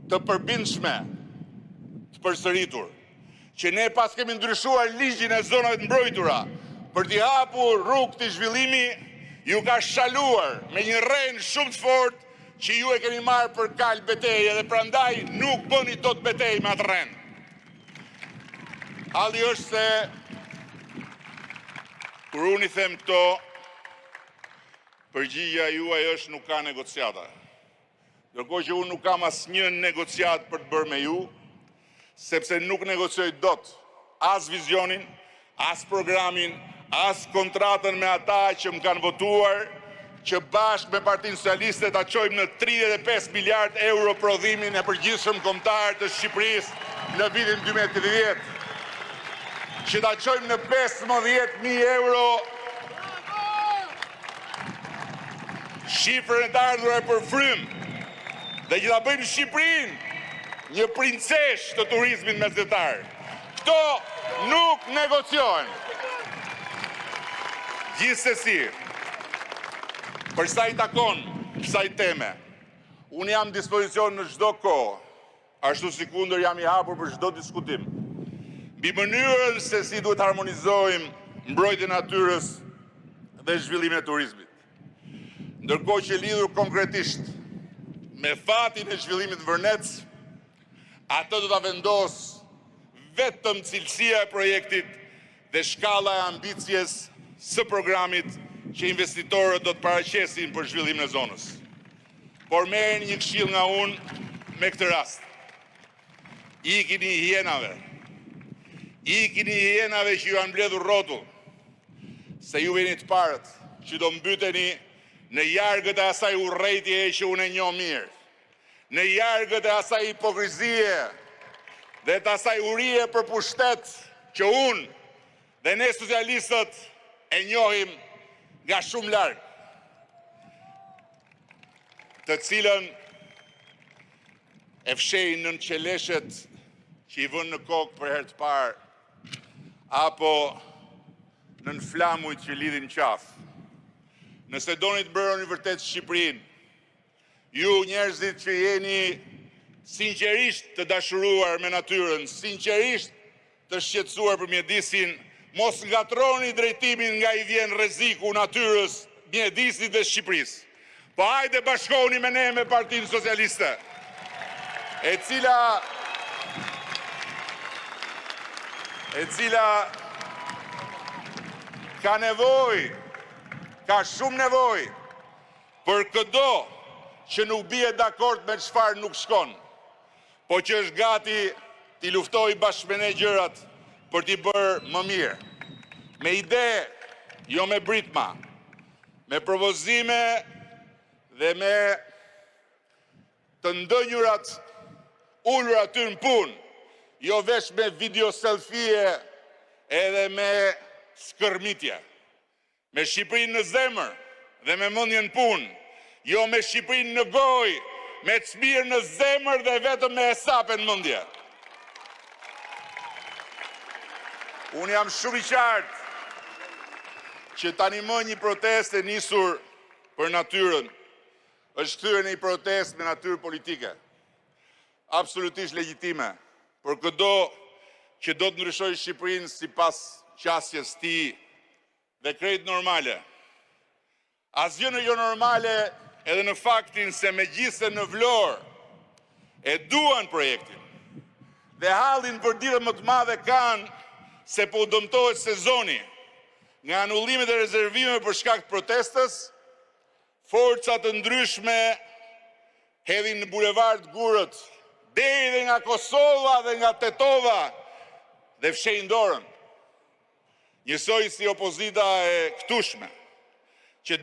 të përbindshme, të përsëritur, që ne pas kemi ndryshuar ligjin e zonave të mbrojtura për t'i hapur rrugë të zhvillimi, ju ka shaluar me një rend shumë të fortë që ju e keni marrë për kal betejë dhe prandaj nuk bëni dot betejë me atë rend. Halli është se kur unë i them këto, përgjigja juaj është nuk ka negociata. Ndërkohë që unë nuk kam asnjë negociat për të bërë me ju, sepse nuk negocioj dot as vizionin, as programin, as kontratën me ata që më kanë votuar, që bashkë me Partinë Socialiste ta çojmë në 35 miliard euro prodhimin e përgjithshëm kombëtar të Shqipërisë në vitin 2030, që ta çojmë në 15.000 euro shifrën e të ardhurave për frym, dhe që ta bëjmë Shqipërinë një princesh të turizmit mesdhetar. Këto nuk negociohen. Gjithsesi, për sa i takon kësaj teme, unë jam në dispozicion në çdo kohë, ashtu si kundër jam i hapur për çdo diskutim, mbi mënyrën se si duhet harmonizojmë mbrojtjen e natyrës dhe zhvillimin e turizmit. Ndërkohë që lidhur konkretisht me fatin e zhvillimit në Vërnec, atë do ta vendos vetëm cilësia e projektit dhe shkalla e ambicjes së programit që investitorët do të paraqesin për zhvillimin e zonës. Por merrni një këshill nga unë me këtë rast. Ikini hienave. Ikini hienave që ju kanë mbledhur rrotull, se ju jeni të parët që do mbyteni në jargët e asaj urrejtje që unë e njoh mirë, në jargët e asaj hipokrizie dhe të asaj urie për pushtet që unë dhe ne socialistët e njohim nga shumë larg, të cilën e fshejnë nën qeleshet që i vënë në kokë për herë të parë, apo nën flamujt që lidhin qafë. Nëse doni të mbrojeni vërtet Shqipërinë, ju njerëzit që jeni sinqerisht të dashuruar me natyrën, sinqerisht të shqetësuar për mjedisin, mos ngatroni drejtimin nga i vjen rreziku natyrës, mjedisit dhe Shqipërisë. Po hajde bashkohuni me ne me Partinë Socialiste, e cila ka nevojë, ka shumë nevojë për këdo që nuk bie dakord me çfarë nuk shkon, po që është gati t'i luftoj bashkë me ne gjërat për t'i bërë më mirë. Me ide, jo me britma, me propozime dhe me të ndënjurat ullur aty në punë, jo veç me video selfie edhe me skërmitje. Me Shqipërinë në zemër dhe me mendjen në punë, jo me Shqipërinë në gojë, me çmirë në zemër dhe vetëm me hesape në mendje. Unë jam shumë i qartë që tani më një protestë e nisur për natyrën është kthyer në një protestë me natyrë politike. Absolutisht legjitime, për çdo që do të ndryshojë Shqipërinë sipas qasjes tij dhe krejt normale. Asgjë në jo normale edhe në faktin se megjithëse në Vlorë e duan projektin dhe hallin për ditët më të madhe kanë se po dëmtohet sezoni nga anullimet e rezervimeve për shkak të protestës, forca të ndryshme hedhin në bulevard Gurët, deri dhe nga Kosova dhe nga Tetova dhe fshejnë dorën. Njësoj si opozita e këtushme, që